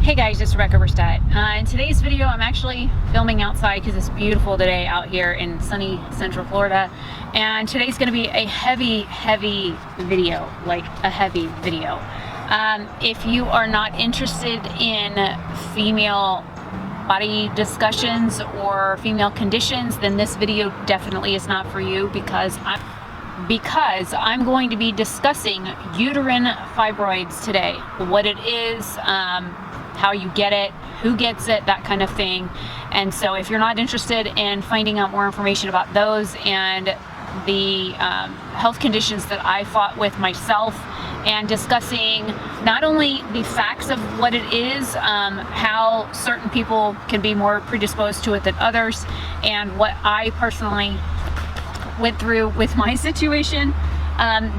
Hey guys, it's Rebecca Oberstadt. In today's video, I'm actually filming outside because it's beautiful today out here in sunny Central Florida. And today's going to be a heavy video, like a heavy video. If you are not interested in female body discussions or female conditions, then this video definitely is not for you, because I'm going to be discussing uterine fibroids today. What it is, how you get it, who gets it, that kind of thing. And so if you're not interested in finding out more information about those and the health conditions that I fought with myself, and discussing not only the facts of what it is, how certain people can be more predisposed to it than others, and what I personally went through with my situation,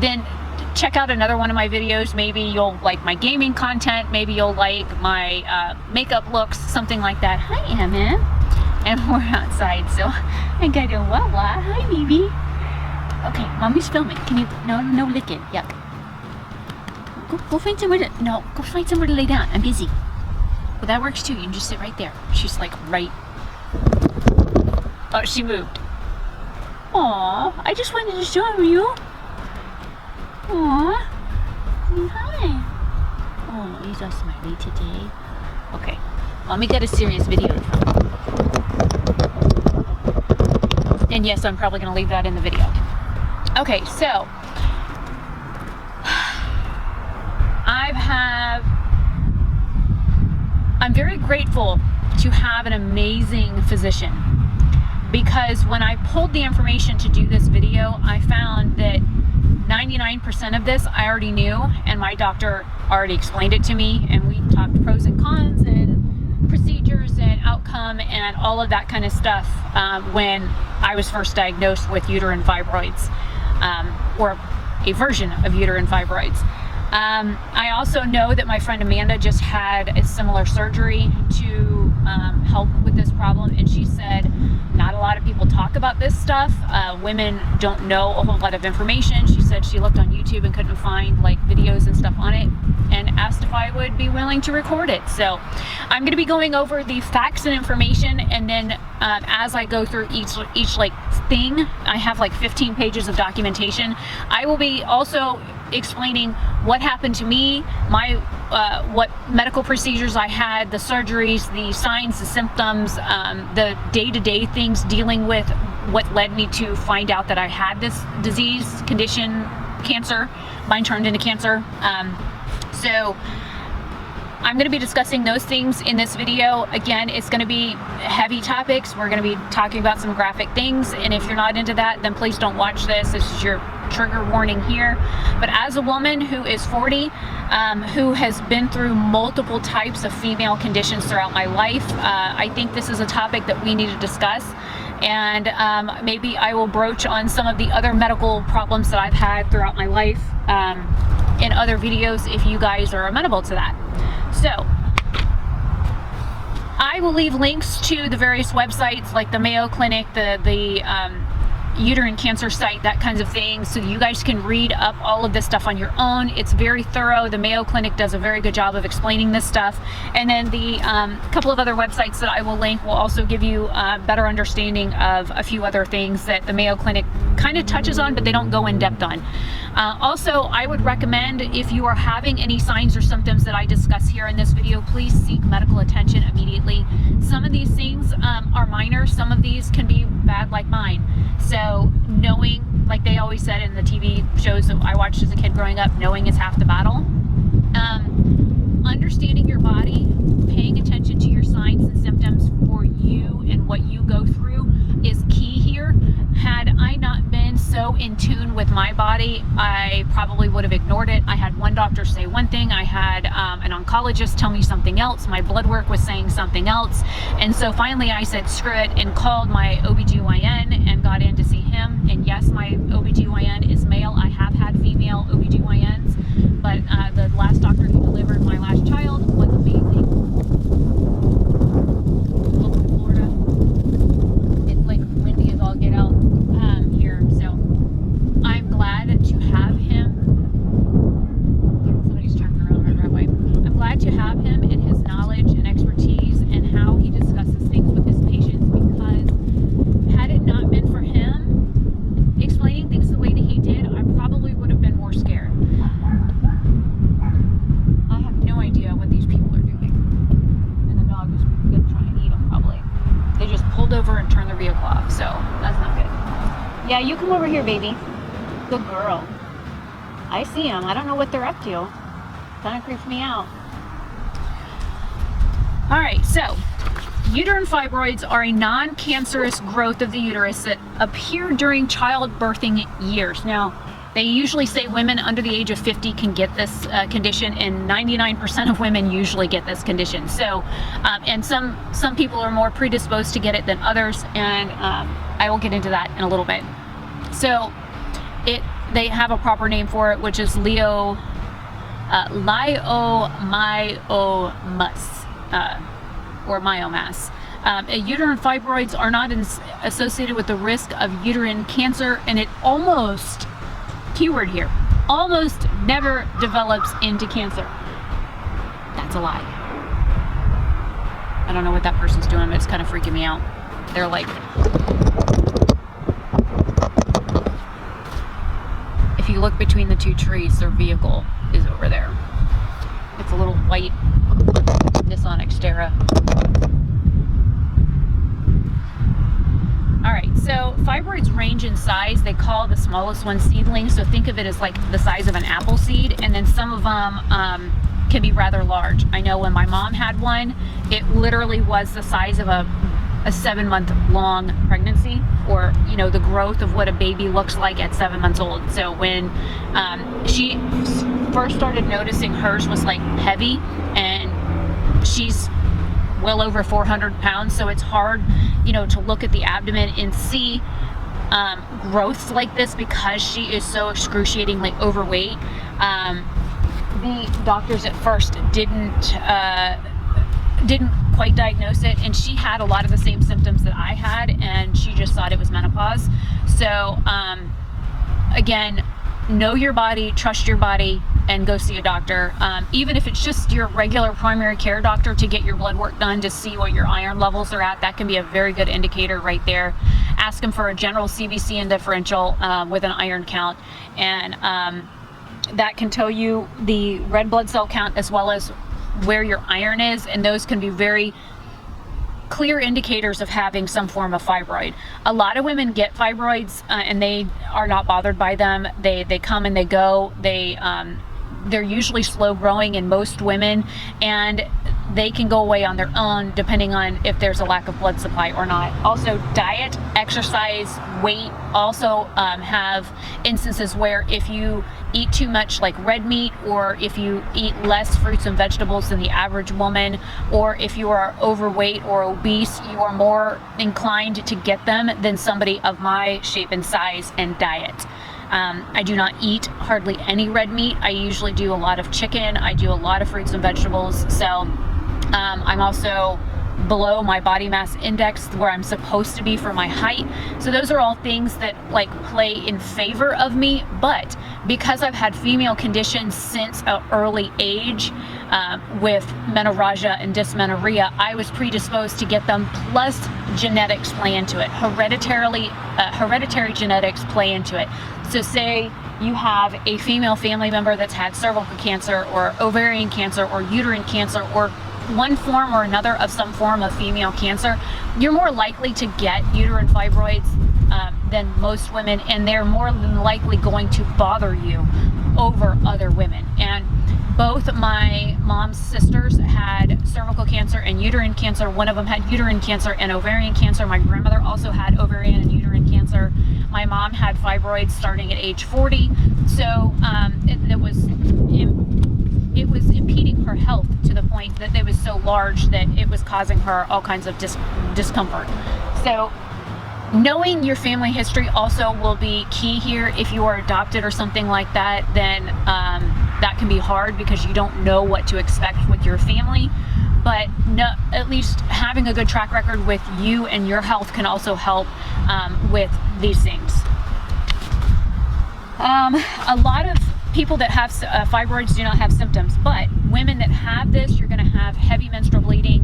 then check out another one of my videos. Maybe you'll like my gaming content, maybe you'll like my makeup looks, something like that. Hi Emma. And we're outside, so I got a Wawa. Hi baby. Okay, mommy's filming. Can you, no licking, yuck. Go find somewhere to, no, go find somewhere to lay down. I'm busy. Well, that works too. You can just sit right there. She's like right. Oh, she moved. Aw, I just wanted to show you. Aw, hi. Oh, you're so smiley today. Okay, mommy got a serious video to film. And yes, I'm probably going to leave that in the video. Okay, so I'm very grateful to have an amazing physician, because when I pulled the information to do this video, I found that 99% of this I already knew, and my doctor already explained it to me, and we talked pros and cons and procedures and outcome and all of that kind of stuff when I was first diagnosed with uterine fibroids, or a version of uterine fibroids. I also know that my friend Amanda just had a similar surgery to help with this problem, and she said not a lot of people talk about this stuff. Women don't know a whole lot of information. She said she looked on YouTube and couldn't find like videos and stuff on it, and asked if I would be willing to record it. So I'm going to be going over the facts and information, and then as I go through each like thing, I have like 15 pages of documentation. I will be also explaining what happened to me, my what medical procedures I had, the surgeries, the signs, the symptoms, the day-to-day things dealing with what led me to find out that I had this disease, condition, cancer. Mine turned into cancer. So I'm going to be discussing those things in this video. Again, it's going to be heavy topics. We're going to be talking about some graphic things, and if you're not into that, then please don't watch this. This is your trigger warning here. But as a woman who is 40, who has been through multiple types of female conditions throughout my life, I think this is a topic that we need to discuss. And maybe I will broach on some of the other medical problems that I've had throughout my life in other videos, if you guys are amenable to that. So I will leave links to the various websites like the Mayo Clinic, the uterine cancer site, that kinds of things, so you guys can read up all of this stuff on your own. It's very thorough. The Mayo Clinic does a very good job of explaining this stuff. And then the couple of other websites that I will link will also give you a better understanding of a few other things that the Mayo Clinic kind of touches on, but they don't go in depth on. Also, I would recommend, if you are having any signs or symptoms that I discuss here in this video, please seek medical attention immediately. Some of these things are minor. Some of these can be bad, like mine. So knowing, like they always said in the TV shows that I watched as a kid growing up, knowing is half the battle. Understanding your body, paying attention to your signs and symptoms for you and what you go through is key here. Had I not been so in tune with my body, I probably would have ignored it. I had one doctor say one thing, I had an oncologist tell me something else, my blood work was saying something else, and so finally I said screw it and called my OBGYN and got in to see him. And yes, my OBGYN is male. I have had female OBGYNs, but the last doctor who delivered my last child was amazing. Local Florida. It's like windy as all get out here, so I'm glad to have him. Somebody's turning around my driveway. I'm glad to have him and his knowledge vehicle off, so that's not good. Yeah, you come over here, baby. Good girl. I see them. I don't know what they're up to. Kind of creeps me out. All right, so uterine fibroids are a non-cancerous growth of the uterus that appear during childbirthing years. Now, they usually say women under the age of 50 can get this condition, and 99% of women usually get this condition. So, and some people are more predisposed to get it than others, and I will get into that in a little bit. So, they have a proper name for it, which is leiomyomas, or myomas. Uterine fibroids are not associated with the risk of uterine cancer, and it almost, keyword here, almost never develops into cancer. That's a lie. I don't know what that person's doing, but it's kind of freaking me out. They're like, if you look between the two trees, their vehicle is over there. It's a little white Nissan Xterra. Alright, so fibroids range in size. They call the smallest one seedling, so think of it as like the size of an apple seed, and then some of them can be rather large. I know when my mom had one, it literally was the size of a 7-month long pregnancy, or the growth of what a baby looks like at 7 months old. So when she first started noticing hers was like heavy, and she's well over 400 pounds, so it's hard to look at the abdomen and see growths like this because she is so excruciatingly overweight. The doctors at first didn't quite diagnose it, and she had a lot of the same symptoms that I had, and she just thought it was menopause. So again, know your body, trust your body, and go see a doctor, even if it's just your regular primary care doctor, to get your blood work done to see what your iron levels are at. That can be a very good indicator right there. Ask them for a general CBC and differential with an iron count, and that can tell you the red blood cell count as well as where your iron is, and those can be very clear indicators of having some form of fibroid. A lot of women get fibroids and they are not bothered by them. They come and they go. They're usually slow growing in most women, and they can go away on their own depending on if there's a lack of blood supply or not. Also, diet, exercise, weight also have instances where if you eat too much like red meat, or if you eat less fruits and vegetables than the average woman, or if you are overweight or obese, you are more inclined to get them than somebody of my shape and size and diet. I do not eat hardly any red meat. I usually do a lot of chicken. I do a lot of fruits and vegetables. So I'm also below my body mass index where I'm supposed to be for my height. So those are all things that like play in favor of me. But because I've had female conditions since an early age, with menorrhagia and dysmenorrhea, I was predisposed to get them, plus genetics play into it. Hereditary genetics play into it. So say you have a female family member that's had cervical cancer or ovarian cancer or uterine cancer, or one form or another of some form of female cancer, you're more likely to get uterine fibroids than most women, and they're more than likely going to bother you over other women. And both my mom's sisters had cervical cancer and uterine cancer. One of them had uterine cancer and ovarian cancer. My grandmother also had ovarian and uterine cancer. My mom had fibroids starting at age 40. So it was impeding her health to the point that it was so large that it was causing her all kinds of discomfort. So knowing your family history also will be key here. If you are adopted or something like that, then that can be hard because you don't know what to expect with your family. But no, at least having a good track record with you and your health can also help with these things. A lot of people that have fibroids do not have symptoms, but women that have this, you're going to have heavy menstrual bleeding.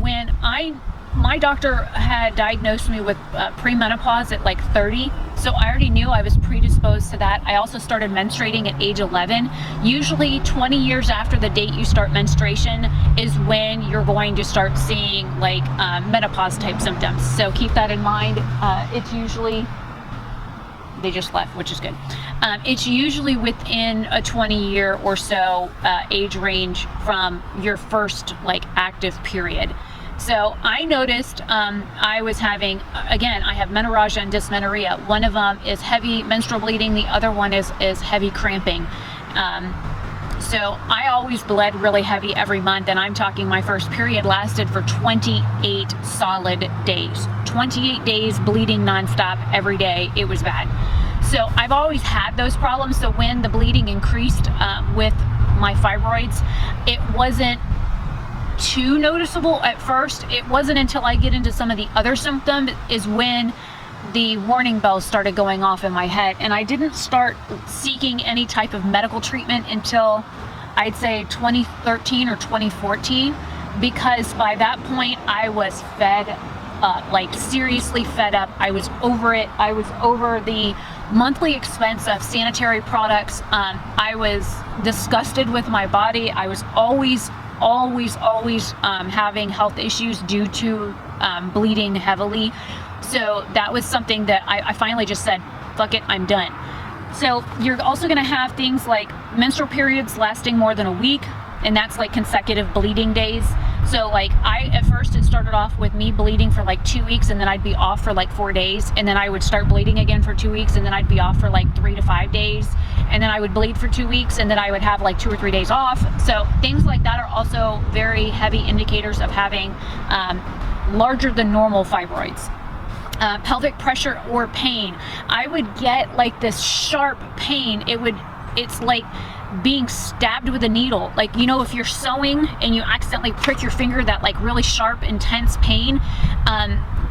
When I my doctor had diagnosed me with premenopause at like 30, so I already knew I was predisposed to that. I also started menstruating at age 11. Usually 20 years after the date you start menstruation is when you're going to start seeing like menopause type symptoms. So keep that in mind. It's usually, they just left, which is good. It's usually within a 20-year or so age range from your first like active period. So I noticed I was having, again, I have menorrhagia and dysmenorrhea. One of them is heavy menstrual bleeding. The other one is heavy cramping. So I always bled really heavy every month, and I'm talking my first period lasted for 28 solid days. 28 days bleeding nonstop every day. It was bad. So I've always had those problems. So when the bleeding increased with my fibroids, it wasn't too noticeable at first. It wasn't until I get into some of the other symptoms is when the warning bells started going off in my head, and I didn't start seeking any type of medical treatment until I'd say 2013 or 2014, because by that point I was fed up, like seriously fed up. I was over it. I was over the monthly expense of sanitary products. I was disgusted with my body. I was always having health issues due to bleeding heavily. So that was something that I finally just said, fuck it, I'm done. So you're also going to have things like menstrual periods lasting more than a week, and that's like consecutive bleeding days. So like at first it started off with me bleeding for like 2 weeks, and then I'd be off for like 4 days, and then I would start bleeding again for 2 weeks, and then I'd be off for like 3 to 5 days, and then I would bleed for 2 weeks, and then I would have like 2 or 3 days off. So things like that are also very heavy indicators of having larger than normal fibroids. Pelvic pressure or pain. I would get like this sharp pain. It's like being stabbed with a needle. Like, you know, if you're sewing and you accidentally prick your finger, that like really sharp, intense pain.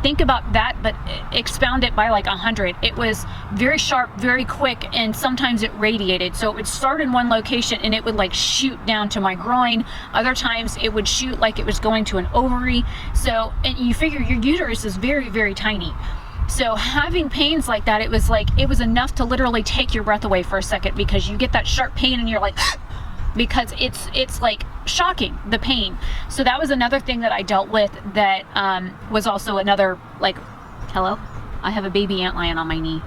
Think about that, but expound it by like 100. It was very sharp, very quick, and sometimes it radiated. So it would start in one location and it would like shoot down to my groin. Other times it would shoot like it was going to an ovary. So, and you figure your uterus is very, very tiny. So having pains like that, it was enough to literally take your breath away for a second, because you get that sharp pain and you're like, because it's like shocking, the pain. So that was another thing that I dealt with that was also another, like, hello, I have a baby antlion on my knee,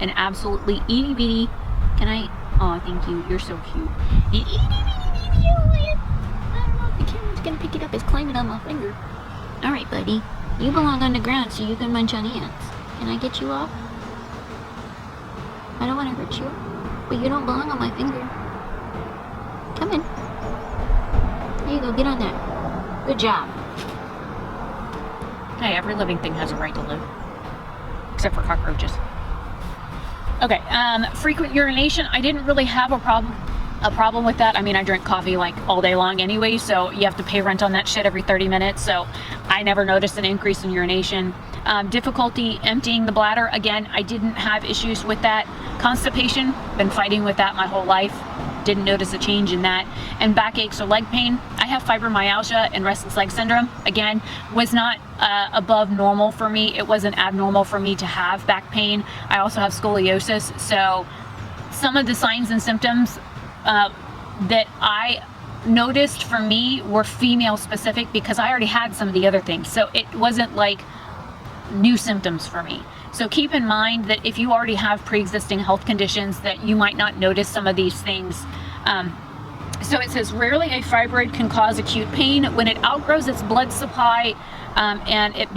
an absolutely itty bitty, oh, thank you, you're so cute, an itty bitty baby antlion. I don't know if the camera's gonna pick it up, it's climbing on my finger. All right, buddy, you belong on the ground so you can munch on ants. Can I get you off? I don't want to hurt you, but you don't belong on my finger. Come in. There you go, get on that. Good job. Hey, every living thing has a right to live. Except for cockroaches. Okay, frequent urination. I didn't really have a problem with that. I mean, I drink coffee like all day long anyway, so you have to pay rent on that shit every 30 minutes, so I never noticed an increase in urination. Difficulty emptying the bladder. Again, I didn't have issues with that. Constipation, been fighting with that my whole life. Didn't notice a change in that. And backaches or leg pain. I have fibromyalgia and restless leg syndrome. Again, was not above normal for me. It wasn't abnormal for me to have back pain. I also have scoliosis. So some of the signs and symptoms that I noticed for me were female specific, because I already had some of the other things. So it wasn't like new symptoms for me. So keep in mind that if you already have pre-existing health conditions, that you might not notice some of these things. So it says, rarely a fibroid can cause acute pain. When it outgrows its blood supply and it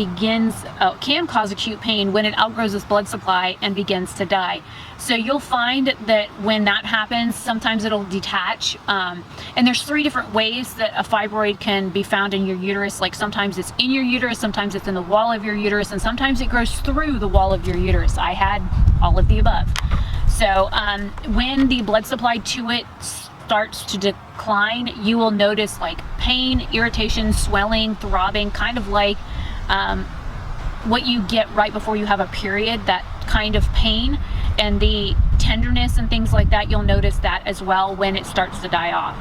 can cause acute pain when it outgrows its blood supply and begins to die. So you'll find that when that happens, sometimes it'll detach. And there's 3 different ways that a fibroid can be found in your uterus. Like sometimes it's in your uterus, sometimes it's in the wall of your uterus, and sometimes it grows through the wall of your uterus. I had all of the above. So when the blood supply to it starts to decline, you will notice like pain, irritation, swelling, throbbing, kind of like what you get right before you have a period, that kind of pain, and the tenderness and things like that. You'll notice that as well when it starts to die off.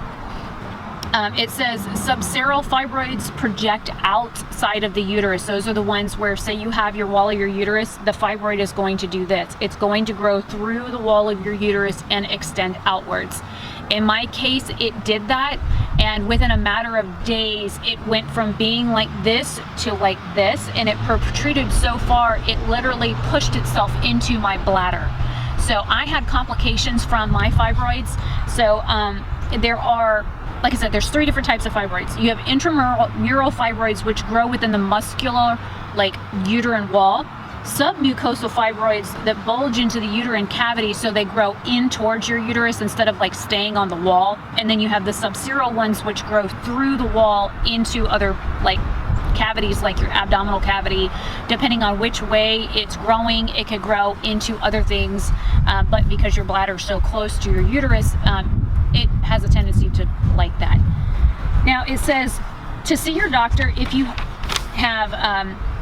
It says subseral fibroids project outside of the uterus. Those are the ones where, say you have your wall of your uterus, the fibroid is going to do this. It's going to grow through the wall of your uterus and extend outwards. In my case, it did that, and within a matter of days, it went from being like this to like this, and it protruded so far, it literally pushed itself into my bladder. So I had complications from my fibroids. So there are, like I said, there's 3 different types of fibroids. You have intramural fibroids, which grow within the muscular, like, uterine wall. Submucosal fibroids that bulge into the uterine cavity, so they grow in towards your uterus instead of like staying on the wall. And then you have the subseral ones, which grow through the wall into other like cavities, like your abdominal cavity. Depending on which way it's growing, it could grow into other things, but because your bladder is so close to your uterus, it has a tendency to like that. Now it says to see your doctor if you have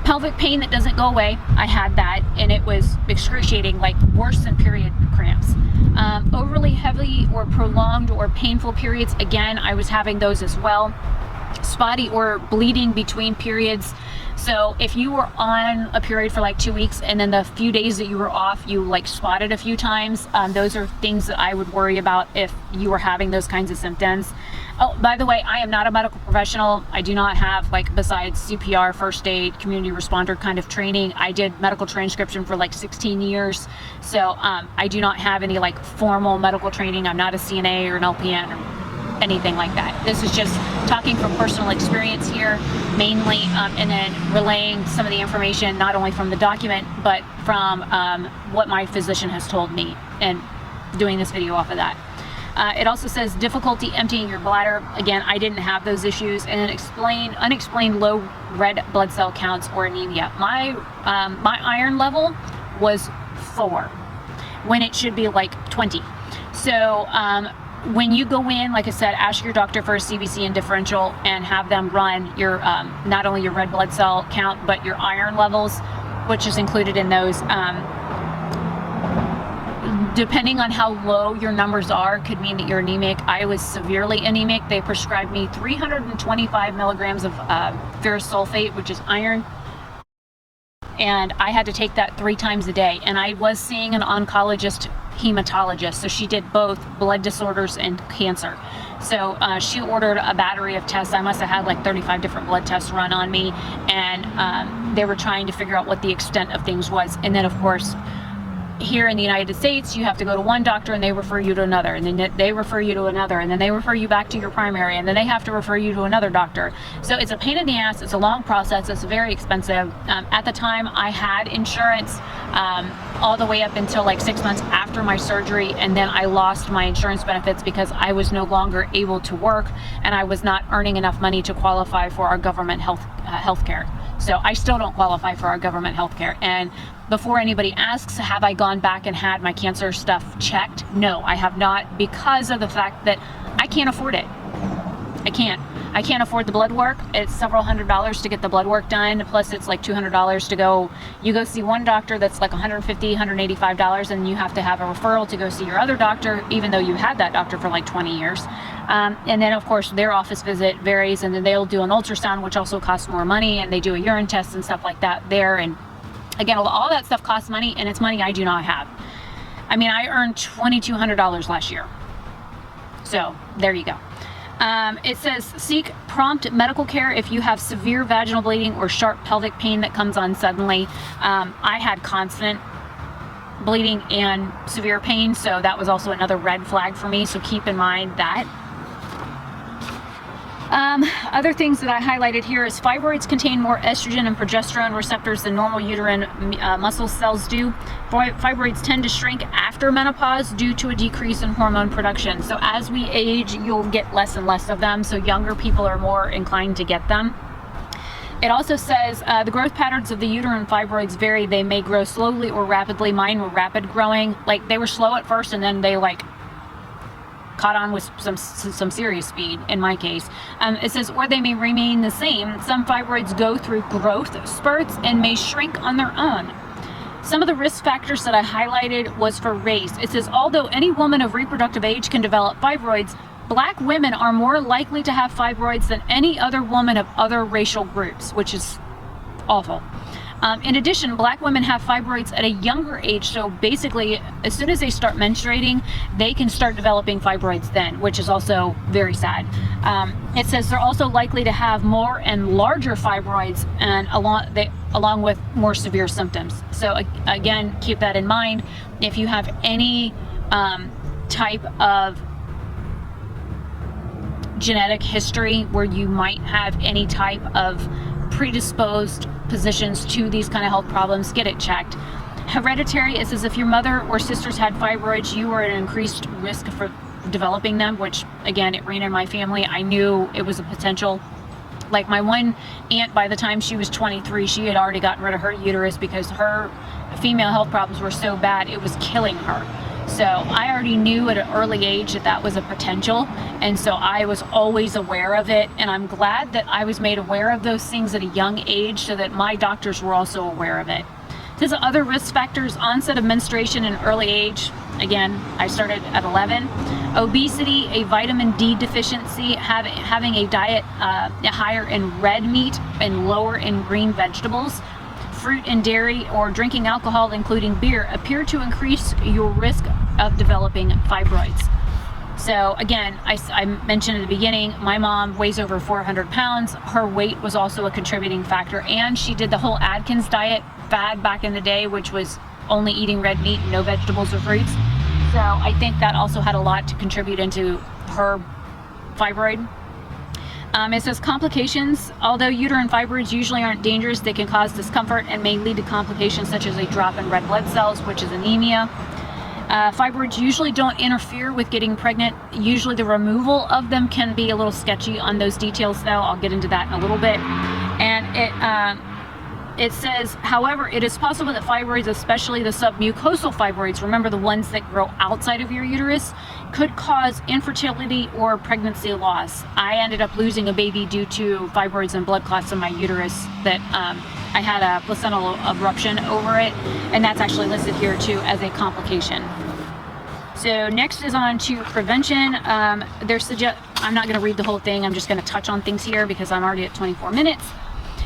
pelvic pain that doesn't go away. I had that, and it was excruciating, like worse than period cramps. Overly heavy or prolonged or painful periods, again, I was having those as well. Spotty or bleeding between periods. So if you were on a period for like 2 weeks and then the few days that you were off, you like spotted a few times, those are things that I would worry about if you were having those kinds of symptoms. Oh, by the way, I am not a medical professional. I do not have, like, besides CPR, first aid, community responder kind of training. I did medical transcription for like 16 years. So I do not have any like formal medical training. I'm not a CNA or an LPN or anything like that. This is just talking from personal experience here, mainly, and then relaying some of the information, not only from the document, but from what my physician has told me, and doing this video off of that. It also says difficulty emptying your bladder. Again, I didn't have those issues. And then unexplained low red blood cell counts or anemia. My iron level was 4 when it should be like 20. So when you go in, like I said, ask your doctor for a CBC and differential and have them run your not only your red blood cell count, but your iron levels, which is included in those. Depending on how low your numbers are, could mean that you're anemic. I was severely anemic. They prescribed me 325 milligrams of ferrous sulfate, which is iron, and I had to take that 3 times a day. And I was seeing an oncologist hematologist, so she did both blood disorders and cancer. So she ordered a battery of tests. I must have had like 35 different blood tests run on me, and they were trying to figure out what the extent of things was. And then, of course, here in the United States, you have to go to one doctor and they refer you to another, and then they refer you to another, and then they refer you back to your primary, and then they have to refer you to another doctor. So it's a pain in the ass. It's a long process. It's very expensive. At the time, I had insurance all the way up until like 6 months after my surgery, and then I lost my insurance benefits because I was no longer able to work, and I was not earning enough money to qualify for our government health care. So I still don't qualify for our government health care. And before anybody asks, have I gone back and had my cancer stuff checked? No, I have not, because of the fact that I can't afford it. I can't afford the blood work. It's several $100s to get the blood work done. Plus it's like $200 to go. You go see one doctor that's like $150, $185, and you have to have a referral to go see your other doctor, even though you had that doctor for like 20 years. And then of course their office visit varies, and then they'll do an ultrasound, which also costs more money, and they do a urine test and stuff like that there. And again, all that stuff costs money, and it's money I do not have. I mean, I earned $2,200 last year. So there you go. It says seek prompt medical care if you have severe vaginal bleeding or sharp pelvic pain that comes on suddenly. I had constant bleeding and severe pain, so that was also another red flag for me, so keep in mind that. Other things that I highlighted here is fibroids contain more estrogen and progesterone receptors than normal uterine muscle cells do. Fibroids tend to shrink after menopause due to a decrease in hormone production. So as we age, you'll get less and less of them, so younger people are more inclined to get them. It also says the growth patterns of the uterine fibroids vary. They may grow slowly or rapidly. Mine were rapid growing. Like, they were slow at first, and then they like caught on with some serious speed in my case. It says, or they may remain the same. Some fibroids go through growth spurts and may shrink on their own. Some of the risk factors that I highlighted was for race. It says, although any woman of reproductive age can develop fibroids, Black women are more likely to have fibroids than any other woman of other racial groups, which is awful. In addition, Black women have fibroids at a younger age, so basically as soon as they start menstruating, they can start developing fibroids then, which is also very sad. It says they're also likely to have more and larger fibroids, and along with more severe symptoms. So again, keep that in mind. If you have any type of genetic history where you might have any type of predisposed positions to these kind of health problems, get it checked. Hereditary is as if your mother or sisters had fibroids, you were at an increased risk for developing them, which again, it ran in my family. I knew it was a potential. Like my one aunt, by the time she was 23, she had already gotten rid of her uterus because her female health problems were so bad, it was killing her. So I already knew at an early age that that was a potential, and so I was always aware of it, and I'm glad that I was made aware of those things at a young age so that my doctors were also aware of it. There's other risk factors: onset of menstruation in early age. Again, I started at 11. Obesity, a vitamin D deficiency, having a diet higher in red meat and lower in green vegetables. Fruit and dairy or drinking alcohol, including beer, appear to increase your risk of developing fibroids. So again, I mentioned at the beginning, my mom weighs over 400 pounds. Her weight was also a contributing factor, and she did the whole Atkins diet fad back in the day, which was only eating red meat, no vegetables or fruits. So I think that also had a lot to contribute into her fibroid. It says complications. Although uterine fibroids usually aren't dangerous, they can cause discomfort and may lead to complications such as a drop in red blood cells, which is anemia. Fibroids usually don't interfere with getting pregnant. Usually the removal of them can be a little sketchy on those details, though. I'll get into that in a little bit. And it says, however, it is possible that fibroids, especially the submucosal fibroids, remember the ones that grow outside of your uterus, could cause infertility or pregnancy loss. I ended up losing a baby due to fibroids and blood clots in my uterus that I had a placental eruption over it, and that's actually listed here too as a complication. So next is on to prevention. I'm not going to read the whole thing, I'm just going to touch on things here because I'm already at 24 minutes.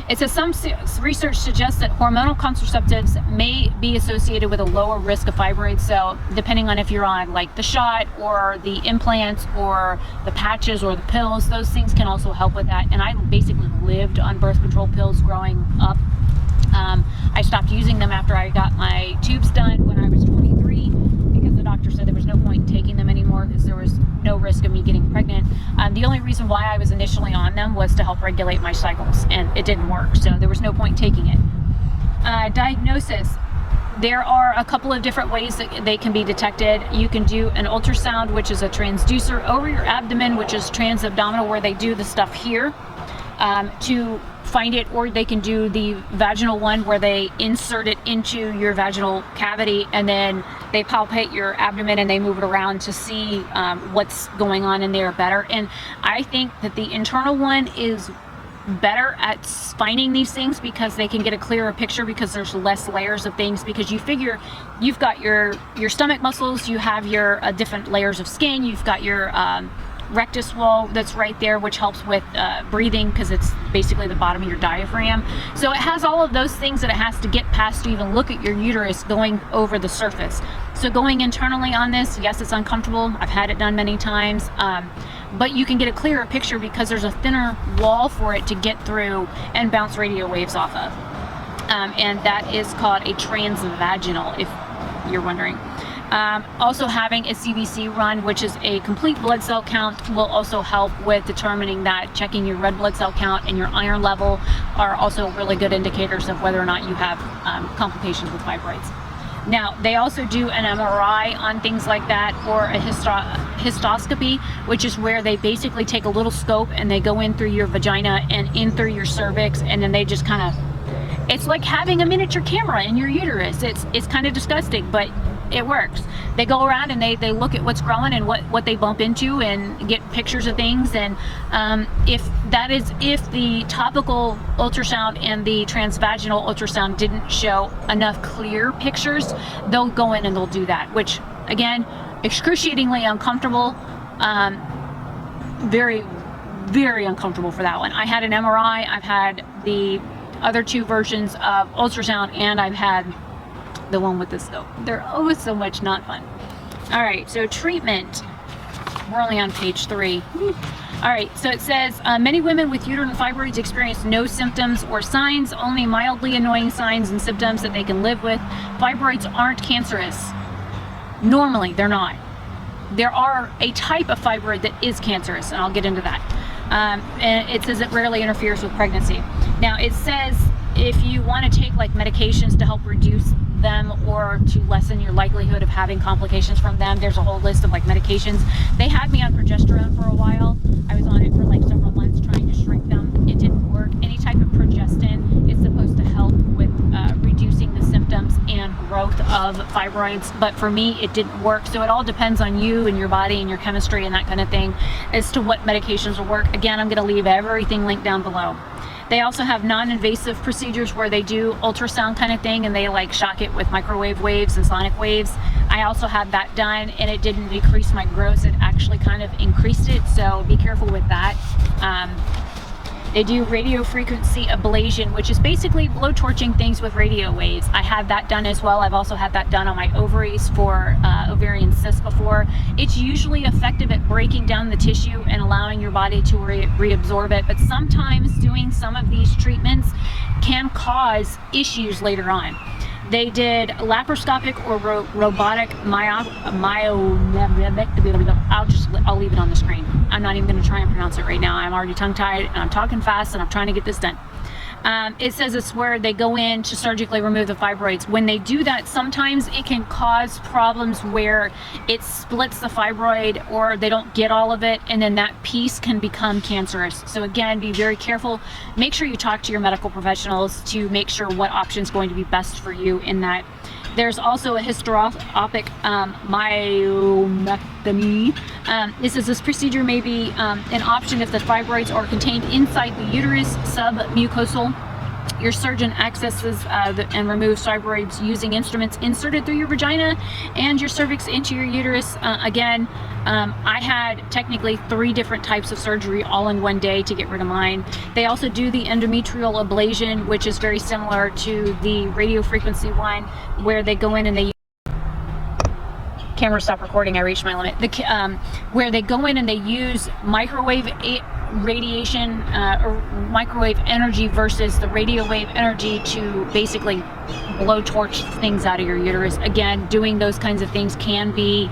It says some research suggests that hormonal contraceptives may be associated with a lower risk of fibroids. So depending on if you're on like the shot or the implants or the patches or the pills, those things can also help with that. And I basically lived on birth control pills growing up. I stopped using them after I got my tubes done when I was 23 because the doctor said there was no point in taking them anymore because there was no risk of me getting pregnant. The only reason why I was initially on them was to help regulate my cycles, and it didn't work, so there was no point in taking it. Diagnosis. There are a couple of different ways that they can be detected. You can do an ultrasound, which is a transducer over your abdomen, which is transabdominal, where they do the stuff here to find it, or they can do the vaginal one where they insert it into your vaginal cavity and then they palpate your abdomen and they move it around to see what's going on in there better. And I think that the internal one is better at finding these things because they can get a clearer picture because there's less layers of things, because you figure you've got your stomach muscles, you have your different layers of skin, you've got your rectus wall that's right there, which helps with breathing because it's basically the bottom of your diaphragm. So it has all of those things that it has to get past to even look at your uterus going over the surface. So going internally on this, yes, it's uncomfortable. I've had it done many times, but you can get a clearer picture because there's a thinner wall for it to get through and bounce radio waves off of. And that is called a transvaginal, if you're wondering. Also having a CBC run, which is a complete blood cell count, will also help with determining that. Checking your red blood cell count and your iron level are also really good indicators of whether or not you have complications with fibroids. Now, they also do an MRI on things like that, or a histoscopy, which is where they basically take a little scope and they go in through your vagina and in through your cervix, and then they just kind of, it's like having a miniature camera in your uterus. It's kind of disgusting, but it works. They go around and they look at what's growing and what they bump into and get pictures of things. And if the topical ultrasound and the transvaginal ultrasound didn't show enough clear pictures, they'll go in and they'll do that, which again, excruciatingly uncomfortable. very, very uncomfortable for that one. I had an MRI, I've had the other 2 versions of ultrasound, and I've had the one with the scope. They're always so much not fun. All right, so treatment. We're only on page 3. All right, so it says, many women with uterine fibroids experience no symptoms or signs, only mildly annoying signs and symptoms that they can live with. Fibroids aren't cancerous. Normally, they're not. There are a type of fibroid that is cancerous, and I'll get into that. And it says it rarely interferes with pregnancy. Now, it says if you want to take like medications to help reduce them or to lessen your likelihood of having complications from them, there's a whole list of like medications. They had me on progesterone for a while. I was on it for like several months trying to shrink them. It didn't work. Any type of progestin is supposed to help with reducing the symptoms and growth of fibroids, but for me it didn't work. So it all depends on you and your body and your chemistry and that kind of thing as to what medications will work. Again, I'm going to leave everything linked down below. They also have non-invasive procedures where they do ultrasound kind of thing and they like shock it with microwave waves and sonic waves. I also had that done and it didn't decrease my growth, it actually kind of increased it, so be careful with that. They do radio frequency ablation, which is basically blowtorching things with radio waves. I had that done as well. I've also had that done on my ovaries for ovarian cysts before. It's usually effective at breaking down the tissue and allowing your body to reabsorb it, but sometimes doing some of these treatments can cause issues later on. They did laparoscopic or robotic myomectomy. I'll leave it on the screen. I'm not even going to try and pronounce it right now. I'm already tongue-tied and I'm talking fast and I'm trying to get this done. It says it's where they go in to surgically remove the fibroids. When they do that, sometimes it can cause problems where it splits the fibroid or they don't get all of it, and then that piece can become cancerous. So again, be very careful. Make sure you talk to your medical professionals to make sure what option is going to be best for you in that. There's also a Histopic Myomectomy. It says this procedure may be an option if the fibroids are contained inside the uterus submucosal. Your surgeon accesses and removes fibroids using instruments inserted through your vagina and your cervix into your uterus. Again, I had technically 3 different types of surgery all in one day to get rid of mine. They also do the endometrial ablation, which is very similar to the radiofrequency one, where they go in and they camera stopped recording, I reached my limit. Where they go in and they use microwave radiation or microwave energy versus the radio wave energy to basically blowtorch things out of your uterus. Again, doing those kinds of things can be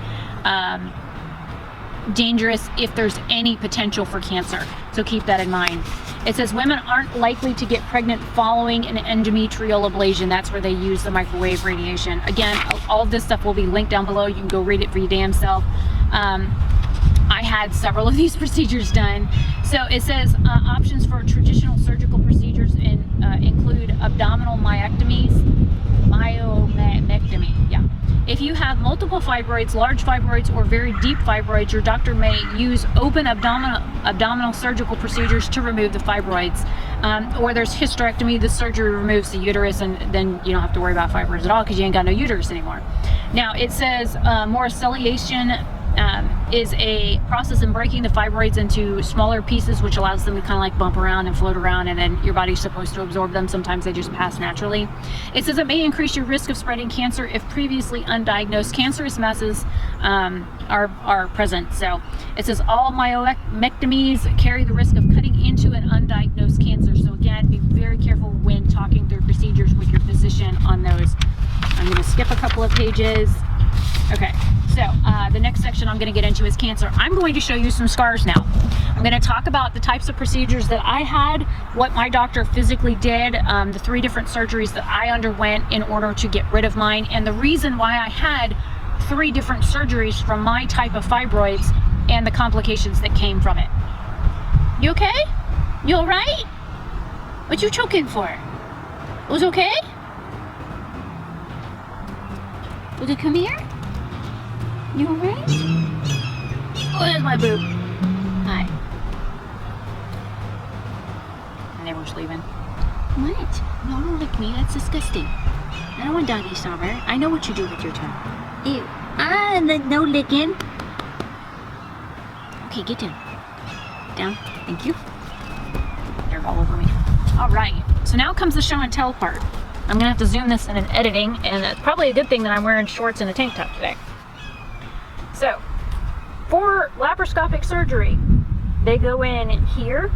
dangerous if there's any potential for cancer, so keep that in mind. It says women aren't likely to get pregnant following an endometrial ablation. That's where they use the microwave radiation. Again, all of this stuff will be linked down below. You can go read it for your damn self. I had several of these procedures done. So it says options for traditional surgical procedures include abdominal myomectomy. Yeah. If you have multiple fibroids, large fibroids, or very deep fibroids, your doctor may use open abdominal surgical procedures to remove the fibroids. Or there's hysterectomy. The surgery removes the uterus, and then you don't have to worry about fibroids at all because you ain't got no uterus anymore. Now it says morcellation is a process in breaking the fibroids into smaller pieces, which allows them to kind of like bump around and float around, and then your body's supposed to absorb them. Sometimes they just pass naturally. It says it may increase your risk of spreading cancer if previously undiagnosed cancerous masses are present. So it says all myomectomies carry the risk of cutting into an undiagnosed cancer. So again, be very careful when talking through procedures with your physician on those. I'm going to skip a couple of pages. Okay, so the next section I'm going to get into is cancer. I'm going to show you some scars now. I'm going to talk about the types of procedures that I had, what my doctor physically did, the 3 different surgeries that I underwent in order to get rid of mine, and the reason why I had 3 different surgeries from my type of fibroids and the complications that came from it. You okay? You all right? What you choking for? It was okay? Would you come here? You alright? Oh, there's my boob. Hi. And everyone's leaving. What? No, don't lick me. That's disgusting. I don't want doggy style. I know what you do with your tongue. Ew. No licking. Okay, get down. Down. Thank you. They're all over me. All right. So now comes the show and tell part. I'm gonna have to zoom this in an editing, and it's probably a good thing that I'm wearing shorts and a tank top today. So, for laparoscopic surgery, they go in here.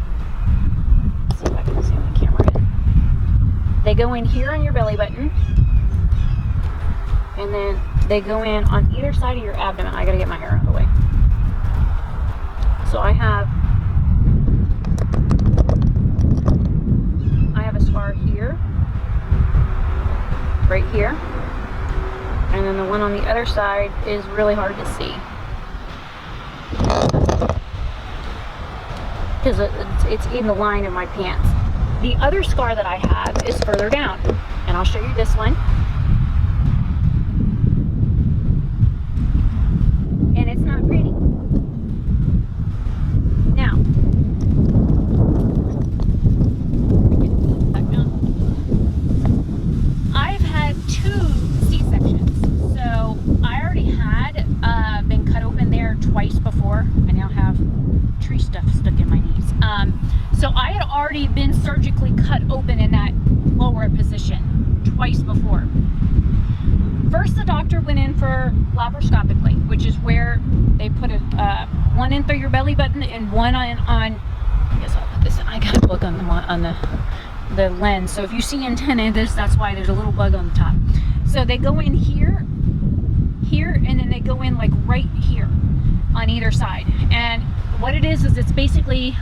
Let's see if I can zoom the camera in. They go in here on your belly button, and then they go in on either side of your abdomen. I gotta get my hair out of the way. So I have a scar here, right here, and then the one on the other side is really hard to see because it's in the line of my pants. The other scar that I have is further down, and I'll show you this one. And it's not pretty. Now, I've had 2 C-sections, so I already had been cut open there twice before. I now have tree stuff stuck in my knees. So I had already been surgically cut open in that lower position twice before. First, the doctor went in for laparoscopically, which is where they put one in through your belly button and one on. I guess I'll put this. I got a bug on the lens, so if you see antenna, that's why there's a little bug on the top. So they go in here, and then they go in like right here on either side. And what it is it's basically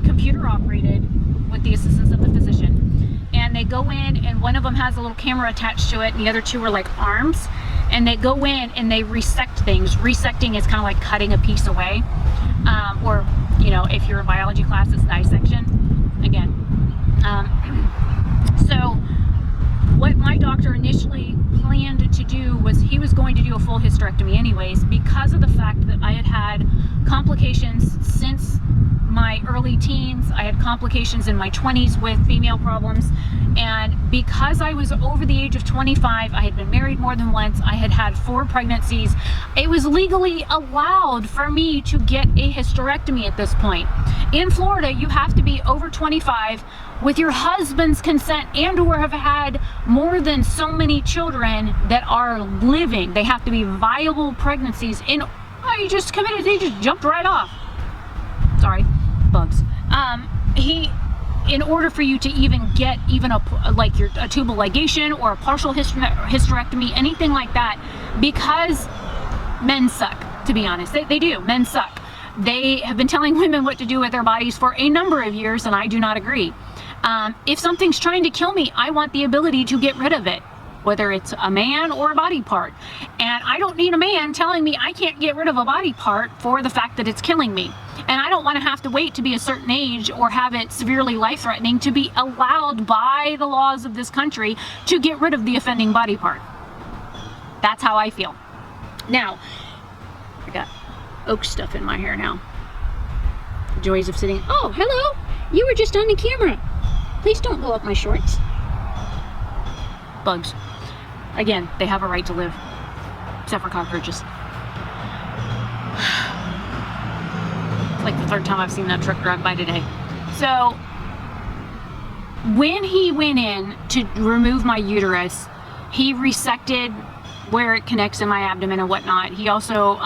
computer operated with the assistance of the physician. And they go in, and one of them has a little camera attached to it, and the other 2 are like arms. And they go in and they resect things. Resecting is kind of like cutting a piece away, or if you're in biology class, it's dissection. Again, so what my doctor initially planned to do was he was going to do a full hysterectomy anyways, because of the fact that I had had complications since my early teens. I had complications in my 20s with female problems, and because I was over the age of 25, I had been married more than once, I had had 4 pregnancies, it was legally allowed for me to get a hysterectomy at this point. In Florida, you have to be over 25 with your husband's consent and or have had more than so many children that are living. They have to be viable pregnancies. They just jumped right off. Sorry, bugs. In order for you to even get a tubal ligation or a partial hysterectomy, anything like that, because men suck, to be honest. They do. Men suck. They have been telling women what to do with their bodies for a number of years, and I do not agree. If something's trying to kill me, I want the ability to get rid of it, whether it's a man or a body part. And I don't need a man telling me I can't get rid of a body part for the fact that it's killing me. And I don't want to have to wait to be a certain age or have it severely life-threatening to be allowed by the laws of this country to get rid of the offending body part. That's how I feel. Now, I got oak stuff in my hair now. Joys of sitting. Oh, hello. You were just on the camera. Please don't blow up my shorts. Bugs. Again, they have a right to live. Except for cockroaches. It's like the 3rd time I've seen that truck drive by today. So, when he went in to remove my uterus, he resected where it connects in my abdomen and whatnot. He also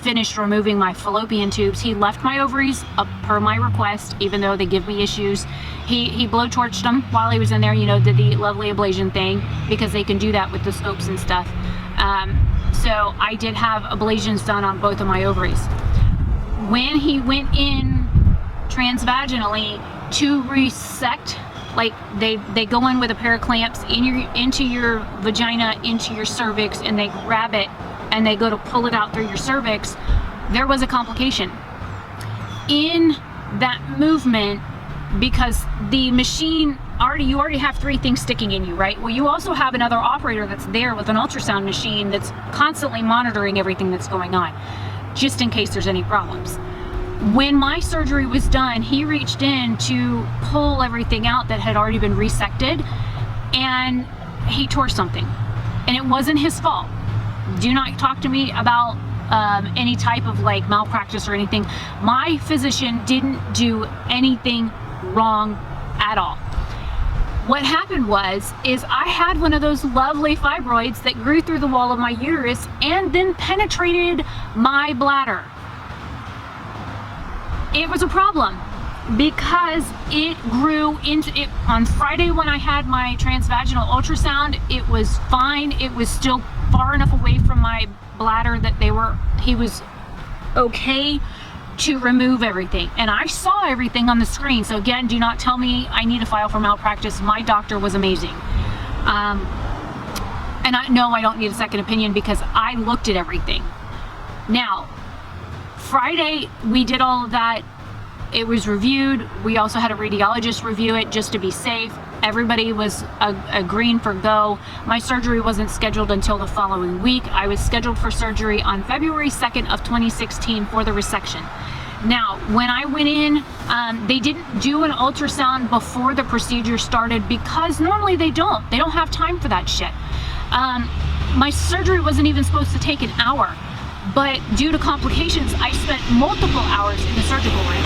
finished removing my fallopian tubes. He left my ovaries per my request, even though they give me issues. He blowtorched them while he was in there, did the lovely ablation thing, because they can do that with the scopes and stuff. So I did have ablations done on both of my ovaries. When he went in transvaginally to resect, like they go in with a pair of clamps into your vagina, into your cervix, and they grab it and they go to pull it out through your cervix, there was a complication in that movement, because the machine you already have 3 things sticking in you, right? Well, you also have another operator that's there with an ultrasound machine that's constantly monitoring everything that's going on, just in case there's any problems. When my surgery was done, he reached in to pull everything out that had already been resected, and he tore something, and it wasn't his fault. Do not talk to me about any type of like malpractice or anything. My physician didn't do anything wrong at all. What happened is I had one of those lovely fibroids that grew through the wall of my uterus and then penetrated my bladder. It was a problem because it grew into it. On Friday when I had my transvaginal ultrasound, it was fine. It was still far enough away from my bladder that he was okay to remove everything, and I saw everything on the screen. So again, do not tell me I need to file for malpractice. My doctor was amazing, and I don't need a second opinion because I looked at everything. Now, Friday we did all of that. It was reviewed. We also had a radiologist review it just to be safe. Everybody was agreeing for go. My surgery wasn't scheduled until the following week. I was scheduled for surgery on February 2nd of 2016 for the resection. Now, when I went in, they didn't do an ultrasound before the procedure started because normally they don't have time for that shit. My surgery wasn't even supposed to take an hour. But due to complications, I spent multiple hours in the surgical room.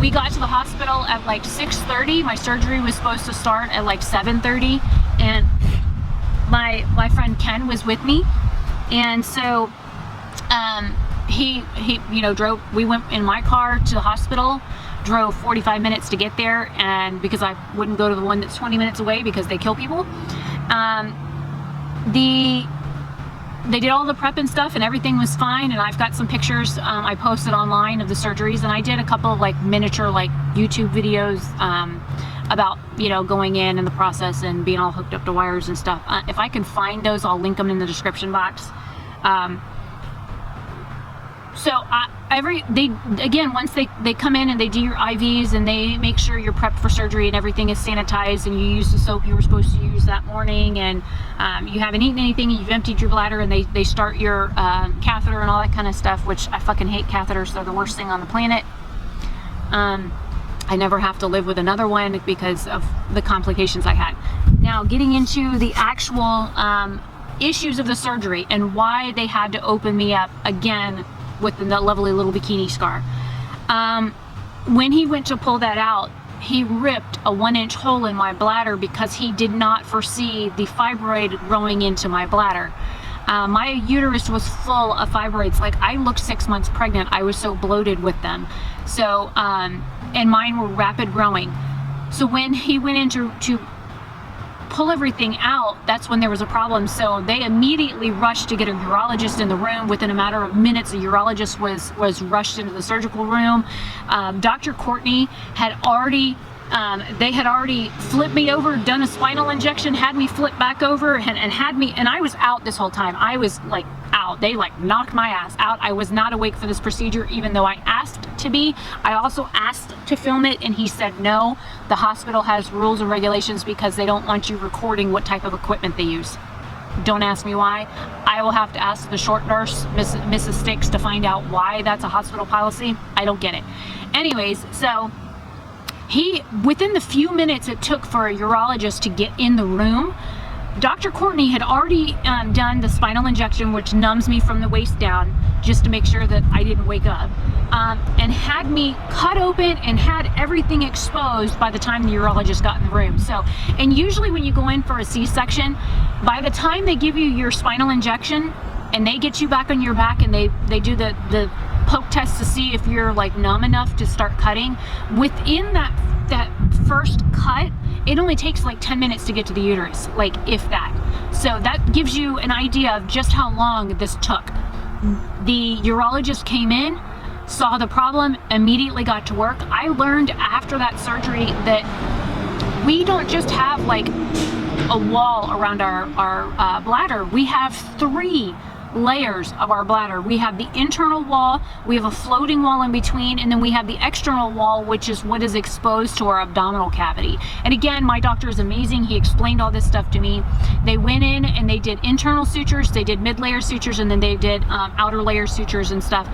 We got to the hospital at like 6:30. My surgery was supposed to start at like 7:30, and my friend Ken was with me, and so he drove. We went in my car to the hospital, drove 45 minutes to get there, and because I wouldn't go to the one that's 20 minutes away because they kill people. They did all the prep and stuff, and everything was fine, and I've got some pictures I posted online of the surgeries, and I did a couple of like miniature like YouTube videos about going in and the process and being all hooked up to wires and stuff. If I can find those, I'll link them in the description box. Once they come in and they do your IVs and they make sure you're prepped for surgery and everything is sanitized and you use the soap you were supposed to use that morning, and you haven't eaten anything, you've emptied your bladder, and they start your catheter and all that kind of stuff, which I fucking hate catheters. They're the worst thing on the planet. I never have to live with another one because of the complications I had. Now, getting into the actual issues of the surgery and why they had to open me up again with the lovely little bikini scar. When he went to pull that out, he ripped a 1-inch hole in my bladder because he did not foresee the fibroid growing into my bladder. My uterus was full of fibroids. Like, I looked 6 months pregnant. I was so bloated with them. So, and mine were rapid growing. So when he went in to pull everything out, that's when there was a problem. So they immediately rushed to get a urologist in the room. Within a matter of minutes, a urologist was rushed into the surgical room. Dr. Courtney had already flipped me over, done a spinal injection, had me flip back over, and had me, and I was out this whole time. I was like out. They like knocked my ass out. I was not awake for this procedure, even though I asked to be. I also asked to film it, and he said no. The hospital has rules and regulations because they don't want you recording what type of equipment they use. Don't ask me why. I will have to ask the short nurse, Mrs. Sticks, to find out why that's a hospital policy. I don't get it. Anyways, so within the few minutes it took for a urologist to get in the room, Dr. Courtney had already done the spinal injection, which numbs me from the waist down, just to make sure that I didn't wake up, and had me cut open and had everything exposed by the time the urologist got in the room. So, and usually when you go in for a C-section, by the time they give you your spinal injection and they get you back on your back and they do the poke test to see if you're like numb enough to start cutting, within that first cut, it only takes like 10 minutes to get to the uterus, like if that. So that gives you an idea of just how long this took. The urologist came in, saw the problem, immediately got to work. I learned after that surgery that we don't just have like a wall around our bladder. We have 3 layers of our bladder. We have the internal wall, we have a floating wall in between, and then we have the external wall, which is what is exposed to our abdominal cavity. And again, my doctor is amazing. He explained all this stuff to me. They went in and they did internal sutures, they did mid-layer sutures, and then they did outer layer sutures and stuff.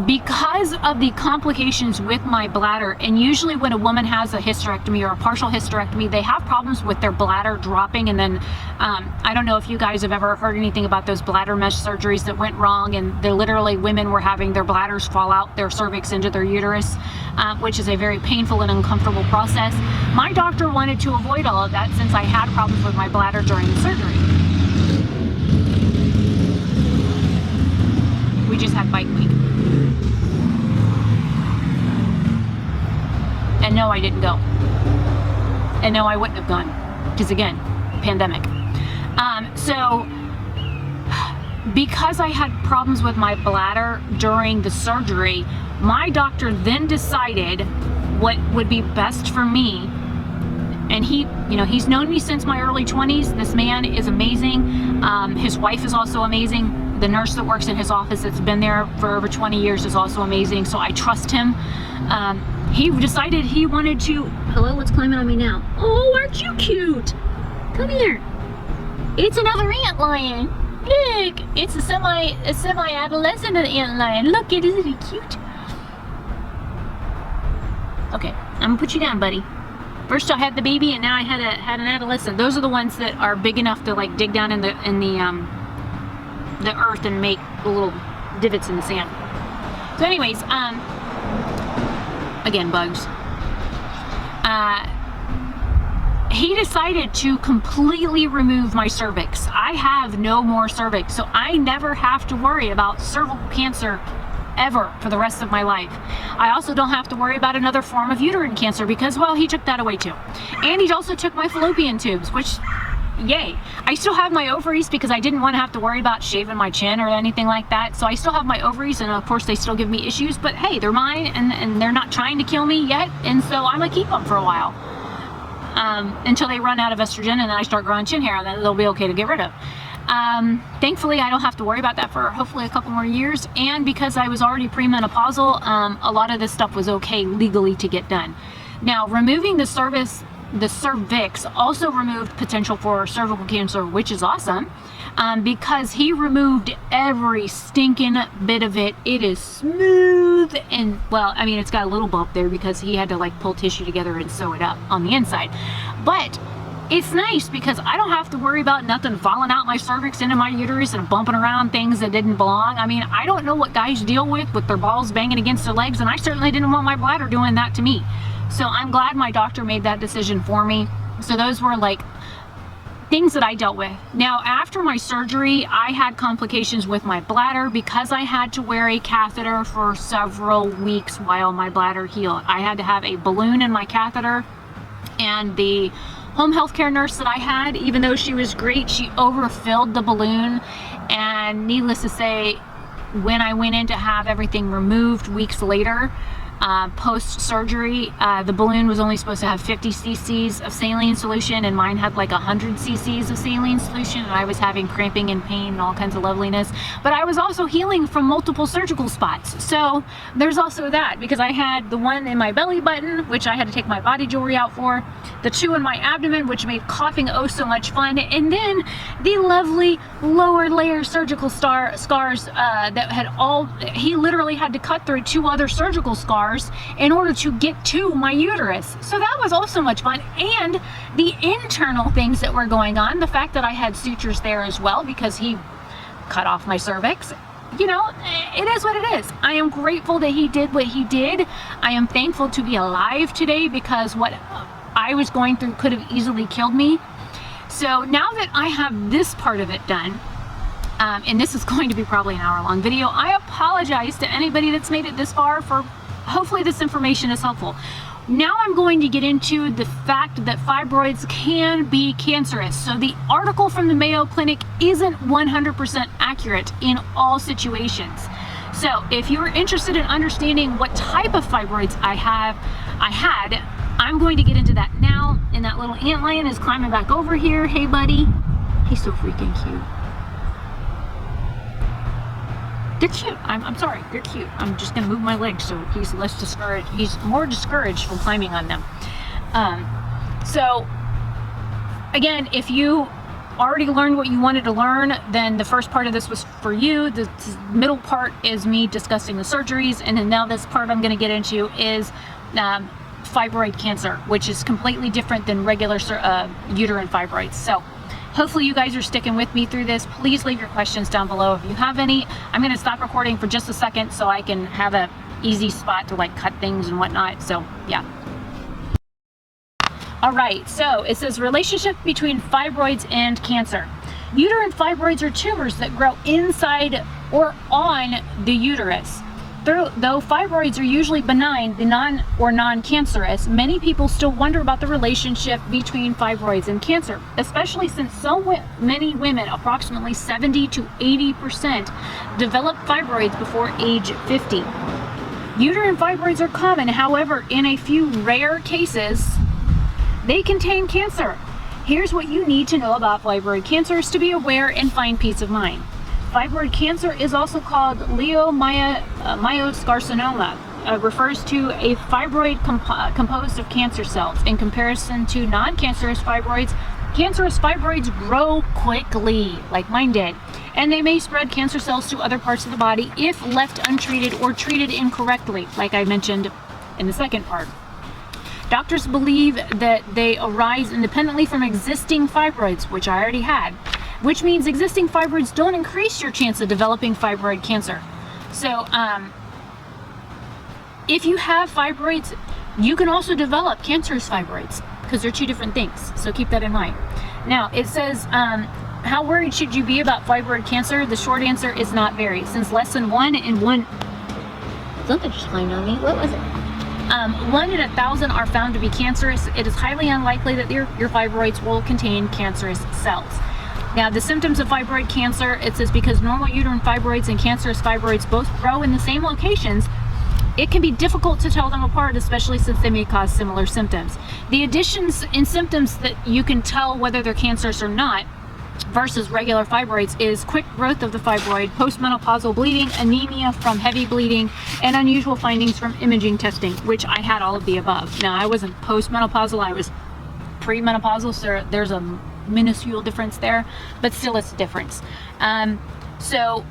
Because of the complications with my bladder, and usually when a woman has a hysterectomy or a partial hysterectomy, they have problems with their bladder dropping, and then I don't know if you guys have ever heard anything about those bladder mesh surgeries that went wrong, and literally women were having their bladders fall out their cervix into their uterus, which is a very painful and uncomfortable process. My doctor wanted to avoid all of that since I had problems with my bladder during the surgery. We just had bike week. And no, I didn't go. And no, I wouldn't have gone. Because again, pandemic. So because I had problems with my bladder during the surgery, my doctor then decided what would be best for me. And he, you know, he's known me since my early 20s. This man is amazing. His wife is also amazing. The nurse that works in his office that's been there for over 20 years is also amazing. So I trust him. He decided he wanted to, hello, what's climbing on me now? Oh, aren't you cute? Come here. It's another ant lion. Look, it's a semi-adolescent ant lion. Look, isn't he cute? Okay, I'm gonna put you down, buddy. First I had the baby, and now I had an adolescent. Those are the ones that are big enough to like dig down in the earth and make little divots in the sand. So anyways, again, bugs. He decided to completely remove my cervix. I have no more cervix, so I never have to worry about cervical cancer ever for the rest of my life. I also don't have to worry about another form of uterine cancer because, well, he took that away too. And he also took my fallopian tubes, which, yay. I still have my ovaries because I didn't want to have to worry about shaving my chin or anything like that. So I still have my ovaries, and of course they still give me issues, but hey, they're mine, and they're not trying to kill me yet, and so I'm gonna keep them for a while. Until they run out of estrogen and then I start growing chin hair, and then they'll be okay to get rid of. Thankfully, I don't have to worry about that for hopefully a couple more years, and because I was already premenopausal, a lot of this stuff was okay legally to get done. Now, removing the cervix also removed potential for cervical cancer, which is awesome, because he removed every stinking bit of it. It is smooth, and well, I mean, it's got a little bump there because he had to like pull tissue together and sew it up on the inside, but it's nice because I don't have to worry about nothing falling out my cervix into my uterus and bumping around things that didn't belong. I mean, I don't know what guys deal with their balls banging against their legs, and I certainly didn't want my bladder doing that to me. So I'm glad my doctor made that decision for me. So those were like things that I dealt with. Now, after my surgery, I had complications with my bladder because I had to wear a catheter for several weeks while my bladder healed. I had to have a balloon in my catheter, and the home health care nurse that I had, even though she was great, she overfilled the balloon, and needless to say, when I went in to have everything removed weeks later, post-surgery, the balloon was only supposed to have 50 cc's of saline solution, and mine had like 100 cc's of saline solution, and I was having cramping and pain and all kinds of loveliness. But I was also healing from multiple surgical spots. So there's also that, because I had the one in my belly button, which I had to take my body jewelry out for, the two in my abdomen, which made coughing oh so much fun, and then the lovely lower layer surgical scars that had all, he literally had to cut through 2 other surgical scars in order to get to my uterus. So that was also much fun. And the internal things that were going on, the fact that I had sutures there as well because he cut off my cervix, you know, it is what it is. I am grateful that he did what he did. I am thankful to be alive today because what I was going through could have easily killed me. So now that I have this part of it done, and this is going to be probably an hour-long video, I apologize to anybody that's made it this far. For hopefully this information is helpful. Now I'm going to get into the fact that fibroids can be cancerous. So the article from the Mayo Clinic isn't 100% accurate in all situations. So if you're interested in understanding what type of fibroids I had, I'm going to get into that now. And that little ant lion is climbing back over here. Hey buddy, he's so freaking cute. They're cute. I'm sorry, they're cute. I'm just gonna move my legs so he's less discouraged. He's more discouraged from climbing on them. So again, if you already learned what you wanted to learn, then the first part of this was for you. The middle part is me discussing the surgeries, and then now this part I'm gonna get into is fibroid cancer, which is completely different than regular uterine fibroids. So Hopefully you guys are sticking with me through this. Please leave your questions down below if you have any. I'm going to stop recording for just a second so I can have a easy spot to like cut things and whatnot. So yeah. All right, so it says relationship between fibroids and cancer. Uterine fibroids are tumors that grow inside or on the uterus. Though fibroids are usually benign, non-cancerous, many people still wonder about the relationship between fibroids and cancer, especially since so many women, approximately 70 to 80%, develop fibroids before age 50. Uterine fibroids are common, however, in a few rare cases, they contain cancer. Here's what you need to know about fibroid cancers to be aware and find peace of mind. Fibroid cancer is also called leiomyosarcoma. Refers to a fibroid composed of cancer cells. In comparison to non-cancerous fibroids, cancerous fibroids grow quickly, like mine did, and they may spread cancer cells to other parts of the body if left untreated or treated incorrectly, like I mentioned in the second part. Doctors believe that they arise independently from existing fibroids, which I already had, which means existing fibroids don't increase your chance of developing fibroid cancer. So if you have fibroids, you can also develop cancerous fibroids because they're two different things. So keep that in mind. Now it says, how worried should you be about fibroid cancer? The short answer is not very, since less than something just climbed on me. What was it? 1 in 1,000 are found to be cancerous. It is highly unlikely that your fibroids will contain cancerous cells. Now, the symptoms of fibroid cancer, it says because normal uterine fibroids and cancerous fibroids both grow in the same locations, it can be difficult to tell them apart, especially since they may cause similar symptoms. The additions in symptoms that you can tell whether they're cancerous or not versus regular fibroids is quick growth of the fibroid, postmenopausal bleeding, anemia from heavy bleeding, and unusual findings from imaging testing, which I had all of the above. Now, I wasn't postmenopausal, I was premenopausal, so there's a minuscule difference there, but still it's a difference. So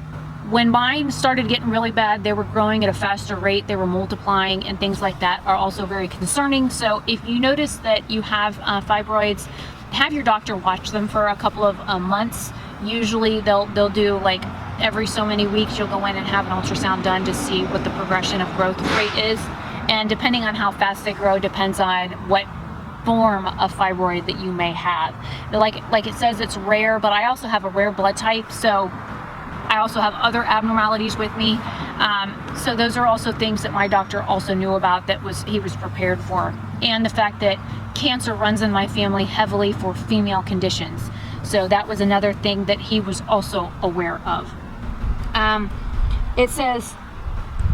when mine started getting really bad, they were growing at a faster rate, they were multiplying, and things like that are also very concerning. So if you notice that you have fibroids, have your doctor watch them for a couple of months. Usually they'll do like every so many weeks, you'll go in and have an ultrasound done to see what the progression of growth rate is, and depending on how fast they grow depends on what form of fibroid that you may have. Like it says, it's rare, but I also have a rare blood type, so I also have other abnormalities with me. So those are also things that my doctor also knew about, that he was prepared for. And the fact that cancer runs in my family heavily for female conditions. So that was another thing that he was also aware of. It says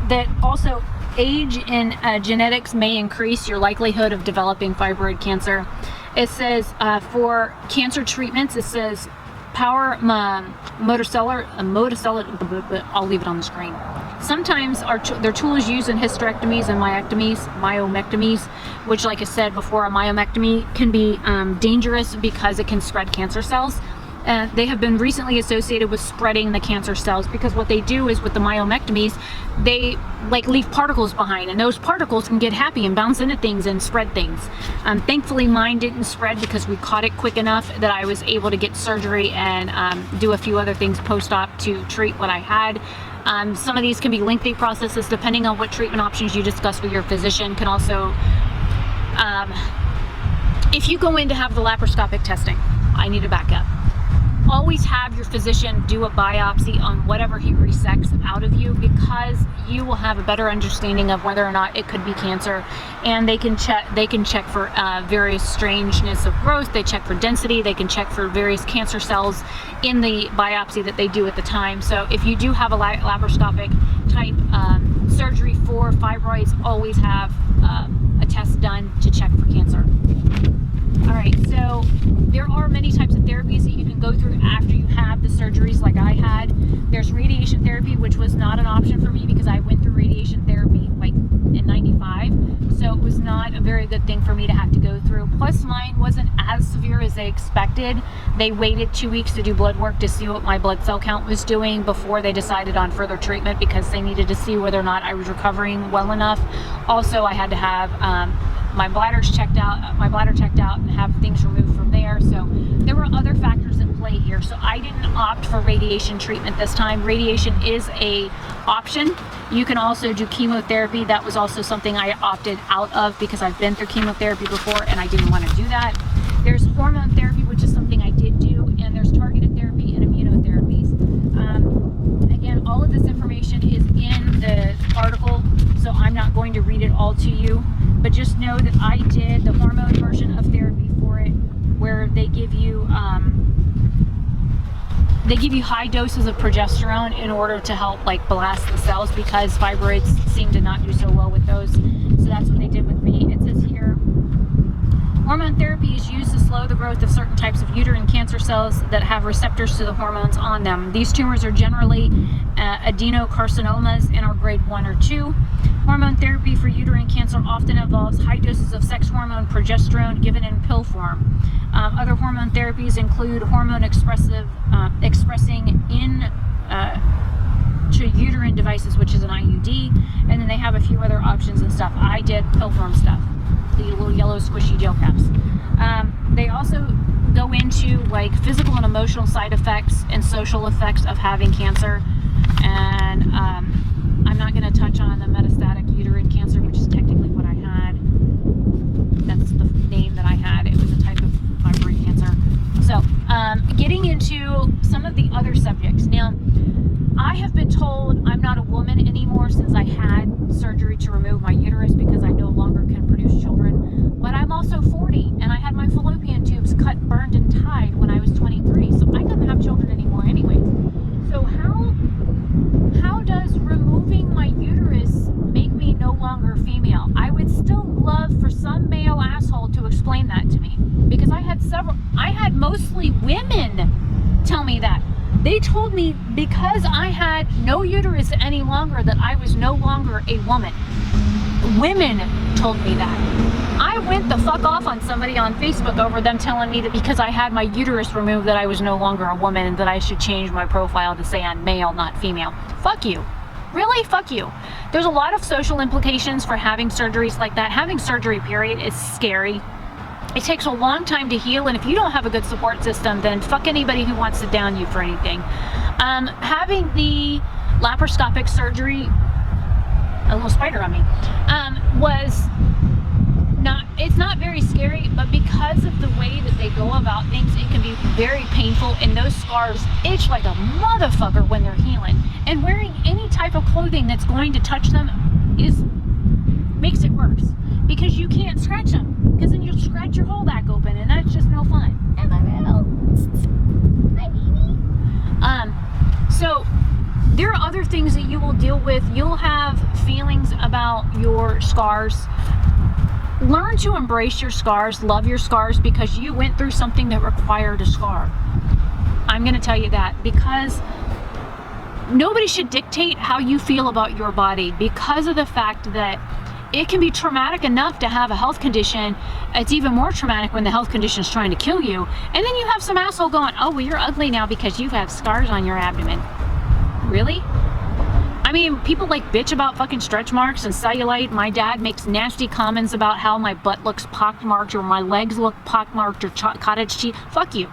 that also age and genetics may increase your likelihood of developing fibroid cancer. It says for cancer treatments, it says modacellar, I'll leave it on the screen. Sometimes their tools used in hysterectomies and myomectomies, which, like I said before, a myomectomy can be dangerous because it can spread cancer cells. They have been recently associated with spreading the cancer cells, because what they do is with the myomectomies, they like leave particles behind, and those particles can get happy and bounce into things and spread things. Thankfully mine didn't spread because we caught it quick enough that I was able to get surgery and do a few other things post-op to treat what I had. Some of these can be lengthy processes depending on what treatment options you discuss with your physician. Can also, if you go in to have the laparoscopic testing, I need to back up. Always have your physician do a biopsy on whatever he resects out of you, because you will have a better understanding of whether or not it could be cancer. And they can check for various strangeness of growth. They check for density. They can check for various cancer cells in the biopsy that they do at the time. So if you do have a laparoscopic type surgery for fibroids, always have a test done to check for cancer. All right, so there are many types of therapies that you can go through after you have the surgeries like I had. There's radiation therapy, which was not an option for me because I went through radiation therapy like in '95. So it was not a very good thing for me to have to go through. Plus mine wasn't as severe as they expected. They waited 2 weeks to do blood work to see what my blood cell count was doing before they decided on further treatment, because they needed to see whether or not I was recovering well enough. Also, I had to have my bladder checked out and have things removed from there. So there were other factors in play here. So I didn't opt for radiation treatment this time. Radiation is a option. You can also do chemotherapy. That was also something I opted out of because I've been through chemotherapy before and I didn't want to do that. There's hormone therapy, which is something I did do, and there's targeted therapy and immunotherapies. Again, all of this information is in the article, so I'm not going to read it all to you, but just know that I did the hormone version of therapy for it, where they give you high doses of progesterone in order to help like blast the cells, because fibroids seem to not do so well with those. So that's what they did with me. It says here, hormone therapy is used to slow the growth of certain types of uterine cancer cells that have receptors to the hormones on them. These tumors are generally adenocarcinomas and are grade 1 or 2. Hormone therapy for uterine cancer often involves high doses of sex hormone progesterone given in pill form. Other hormone therapies include hormone expressing uterine devices, which is an IUD, and then they have a few other options and stuff. I did pill form stuff, the little yellow squishy gel caps. They also go into like physical and emotional side effects and social effects of having cancer, and I'm not going to touch on the metastatic uterine cancer, which is technically what I had. That's the name that I had. It was a type of fibroid cancer. So getting into some of the other subjects. Now, I have been told I'm not a woman anymore since I had surgery to remove my uterus because I no longer can produce children. But I'm also 40 and I had my fallopian tubes cut, burned, and tied when I was 23. So I couldn't have children anymore anyways. So how does removing my uterus make me no longer female? I would still love for some male asshole to explain that to me, because I had mostly women tell me that. They told me because I had no uterus any longer that I was no longer a woman. Women told me that. I went the fuck off on somebody on Facebook over them telling me that because I had my uterus removed that I was no longer a woman and that I should change my profile to say I'm male, not female. Fuck you. Really? Fuck you. There's a lot of social implications for having surgeries like that. Having surgery, period, is scary. It takes a long time to heal, and if you don't have a good support system, then fuck anybody who wants to down you for anything. Having the laparoscopic surgery, a little spider on me, it's not very scary, but because of the way that they go about things, it can be very painful, and those scars itch like a motherfucker when they're healing. And wearing any type of clothing that's going to touch them makes it worse, because you can't scratch them, because then you'll scratch your hole back open, and that's just no fun. And my baby. So there are other things that you will deal with. You'll have feelings about your scars. Learn to embrace your scars, love your scars, because you went through something that required a scar. I'm going to tell you that, because nobody should dictate how you feel about your body, because of the fact that it can be traumatic enough to have a health condition. It's even more traumatic when the health condition is trying to kill you. And then you have some asshole going, oh, well, you're ugly now because you have scars on your abdomen. Really? I mean, people like bitch about fucking stretch marks and cellulite. My dad makes nasty comments about how my butt looks pockmarked or my legs look pockmarked or cottage cheese. Fuck you.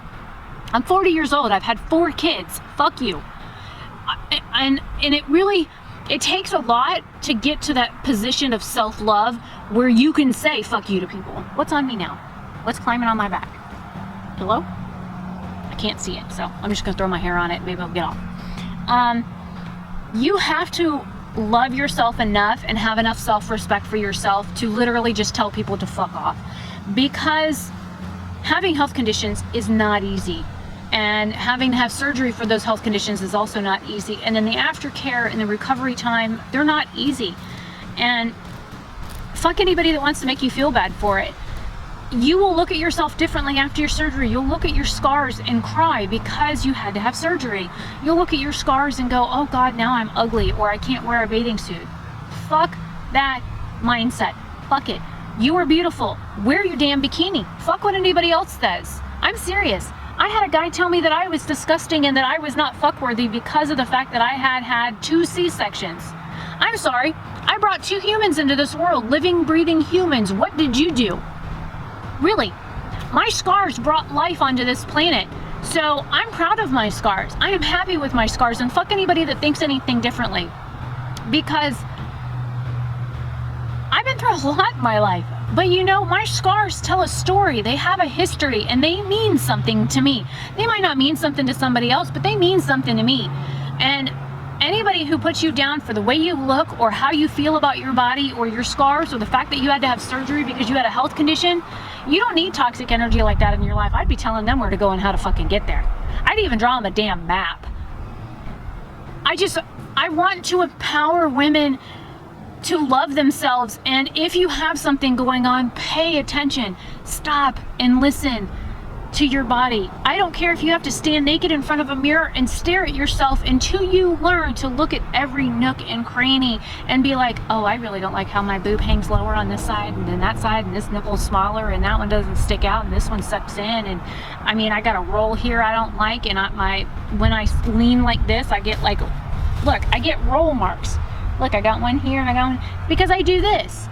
I'm 40 years old. I've had 4 kids. Fuck you. And it takes a lot to get to that position of self-love where you can say fuck you to people. What's on me now? What's climbing on my back? Hello? I can't see it, so I'm just gonna throw my hair on it. Maybe it'll get off. You have to love yourself enough and have enough self-respect for yourself to literally just tell people to fuck off, because having health conditions is not easy. And having to have surgery for those health conditions is also not easy. And then the aftercare and the recovery time, they're not easy. And fuck anybody that wants to make you feel bad for it. You will look at yourself differently after your surgery. You'll look at your scars and cry because you had to have surgery. You'll look at your scars and go, oh God, now I'm ugly, or I can't wear a bathing suit. Fuck that mindset. Fuck it. You are beautiful. Wear your damn bikini. Fuck what anybody else says. I'm serious. I had a guy tell me that I was disgusting and that I was not fuckworthy because of the fact that I had 2 C-sections. I'm sorry. I I brought 2 humans into this world, living, breathing humans. What did you do? Really? My scars brought life onto this planet. So I'm proud of my scars. I am happy with my scars, and fuck anybody that thinks anything differently. Because I've been through a lot in my life. But you know, my scars tell a story. They have a history, and they mean something to me. They might not mean something to somebody else, but they mean something to me. And anybody who puts you down for the way you look or how you feel about your body or your scars or the fact that you had to have surgery because you had a health condition, you don't need toxic energy like that in your life. I'd be telling them where to go and how to fucking get there. I'd even draw them a damn map. I want to empower women to love themselves, and if you have something going on, pay attention. Stop and listen to your body. I don't care if you have to stand naked in front of a mirror and stare at yourself until you learn to look at every nook and cranny and be like, oh, I really don't like how my boob hangs lower on this side and then that side, and this nipple's smaller and that one doesn't stick out and this one sucks in, and I mean, I got a roll here I don't like, and when I lean like this, I get like, look, I get roll marks. Look, I got one here and I got one because I do this.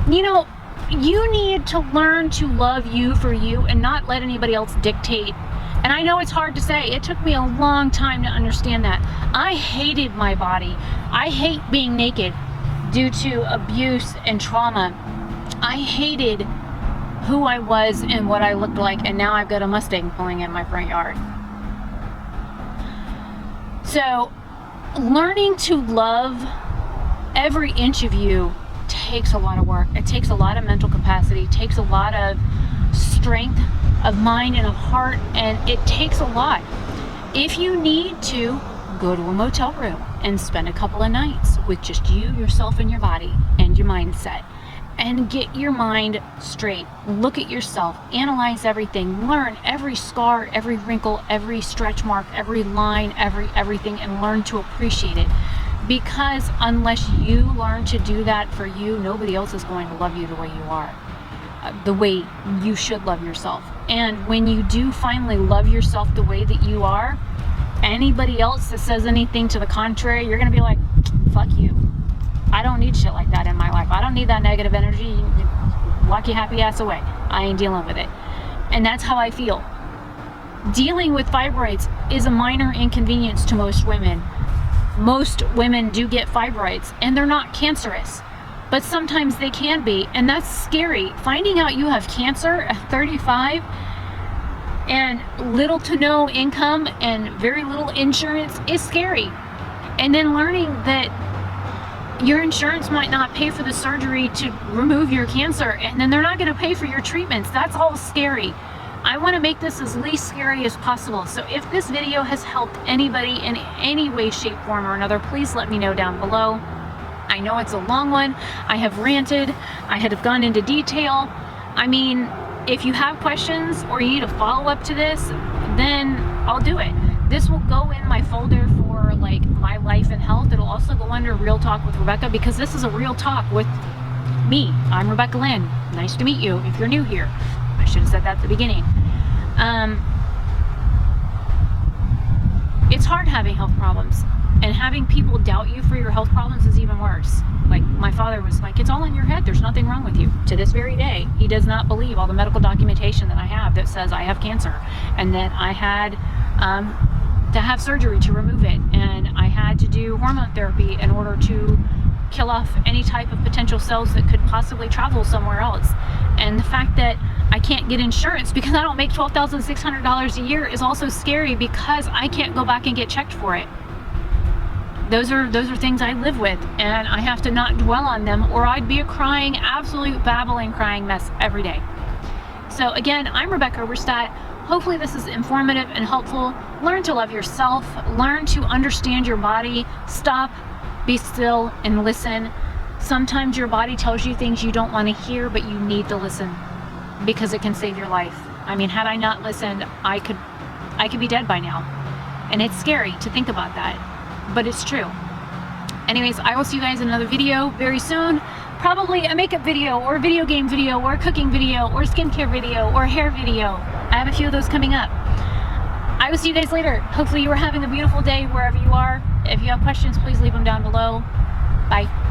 You know, you need to learn to love you for you and not let anybody else dictate. And I know it's hard to say. It took me a long time to understand that. I hated my body. I hate being naked due to abuse and trauma. I hated who I was and what I looked like, and now I've got a Mustang pulling in my front yard. So learning to love every inch of you takes a lot of work. It takes a lot of mental capacity. It takes a lot of strength of mind and of heart, and it takes a lot. If you need to, go to a motel room and spend a couple of nights with just you, yourself, and your body and your mindset, and get your mind straight. Look at yourself, analyze everything, learn every scar, every wrinkle, every stretch mark, every line, everything, and learn to appreciate it. Because unless you learn to do that for you, nobody else is going to love you the way you are, the way you should love yourself. And when you do finally love yourself the way that you are, anybody else that says anything to the contrary, you're gonna be like, fuck you. I don't need shit like that in my life. I don't need that negative energy. Walk your happy ass away. I ain't dealing with it. And that's how I feel. Dealing with fibroids is a minor inconvenience to most women. Most women do get fibroids, and they're not cancerous, but sometimes they can be, and that's scary. Finding out you have cancer at 35 and little to no income and very little insurance is scary. And then learning that your insurance might not pay for the surgery to remove your cancer, and then they're not going to pay for your treatments. That's all scary. I want to make this as least scary as possible. So if this video has helped anybody in any way, shape, form, or another, please let me know down below. I know it's a long one. I have ranted. I have gone into detail. I mean, if you have questions or you need a follow-up to this, then I'll do it. This will go in my folder for like my life and health. It'll also go under Real Talk with Rebecca, because this is a real talk with me. I'm Rebecca Lynn. Nice to meet you if you're new here. I should have said that at the beginning. It's hard having health problems, and having people doubt you for your health problems is even worse. Like, my father was like, it's all in your head, there's nothing wrong with you. To this very day, he does not believe all the medical documentation that I have that says I have cancer, and that I had to have surgery to remove it, and I had to do hormone therapy in order to kill off any type of potential cells that could possibly travel somewhere else. And the fact that I can't get insurance because I don't make $12,600 a year is also scary, because I can't go back and get checked for it. Those are things I live with, and I have to not dwell on them, or I'd be a crying, absolute babbling, crying mess every day. So again, I'm RebeccaLynOberstadt. Hopefully this is informative and helpful. Learn to love yourself. Learn to understand your body. Stop, be still, and listen. Sometimes your body tells you things you don't want to hear, but you need to listen, because it can save your life. I mean, had I not listened, I could be dead by now. And it's scary to think about that, but it's true. Anyways, I will see you guys in another video very soon. Probably a makeup video, or a video game video, or a cooking video, or a skincare video, or a hair video. I have a few of those coming up. I will see you guys later. Hopefully you are having a beautiful day wherever you are. If you have questions, please leave them down below. Bye.